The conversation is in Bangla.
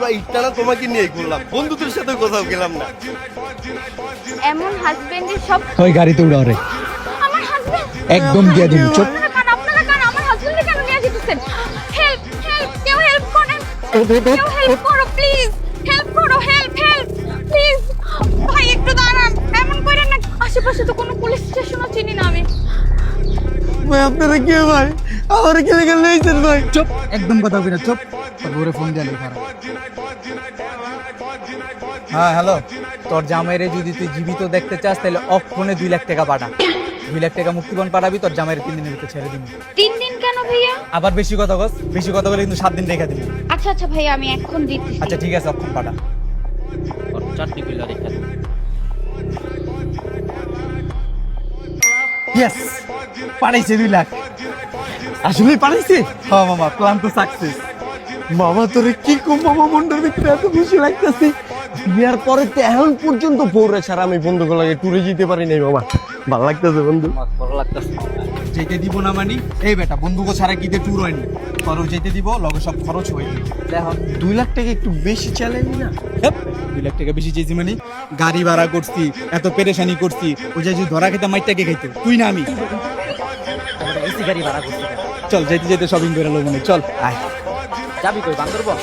পুরো ইটটা তোমাকে নিয়ে ঘুরলাম, বন্ধুদের সাথে কোথাও গেলাম না। এমন হাজবেন্ডের সব ওই গাড়িতে উড়াও রে, আমার হাজবেন্ড একদম দিয়ে দিন। চুপ। আপনারা কেন আমার হাজবেন্ডকে কেন নিয়ে যেতেছেন? হেল্প হেল্প, কেউ হেল্প করেন, কেউ হেল্প করো প্লিজ, হেল্প করো, হেল্প হেল্প প্লিজ। ভাই একটু দাঁড়ান, এমন করেন না, আশেপাশে তো কোনো পুলিশ স্টেশনও চিনি না আমি। ভাই আপনারা কে ভাই, আমার গেলে গেলে নিয়েছেন ভাই? চুপ, একদম কথা বলবি না। চুপ। ওরে ফোন দিয়ে খারাপ। হ্যাঁ হ্যালো, তোর জামাইরে যদি তুই জীবিত দেখতে চাস তাহলে অক্ষণে 2 লাখ টাকা পাঠা। 2 লাখ টাকা মুক্তিপণ পাঠাবি, তোর জামাইরে 3 দিনের ভিতরে ছেড়ে দিবি। 3 দিন কেন ভাইয়া? আবার বেশি কথা বল, বেশি কথা বলে কিন্তু 7 দিন রেখে দিবি। আচ্ছা আচ্ছা ভাইয়া, আমি এখন দিচ্ছি। আচ্ছা ঠিক আছে, অক্ষণ পাঠা। চারটি পিলার রেখে ইয়েস, পাঠাইছে 2 লাখ। আসলে পাঠাইছে? হ্যাঁ মামা, প্ল্যান তো সাকসেস। মামা তোরে কি কম মামা, মনটার ভিতরে এত খুশি লাগতেছে। বিয়ার পরে তো এখন পর্যন্ত বউরে ছাড়া আমি বন্ধুগুলো লাগে ট্যুরে যেতে পারি নাই মামা। ভালো লাগতেছে বন্ধু। ভালো লাগতেছে। যেতে দিব না মানি? এই বেটা, বন্ধুকে ছাড়া গিয়ে ট্যুর হয়নি। খরচ যেতে দিব, লগে সব খরচ হয়নি। দেখো 2 লাখ টাকা একটু বেশি চালাইনি না? 2 লাখ টাকা বেশি চেয়েছি মানে? গাড়ি ভাড়া করছি, এত পেরেশানি করছি, ওই যে যদি ধরা খেতে মাইটাকে খাইতো, তুই না আমি। এসি গাড়ি ভাড়া করছি। চল যেতে যেতে শপিং করে লো মনে, চল আয়। যাবি কই বান্দরবন?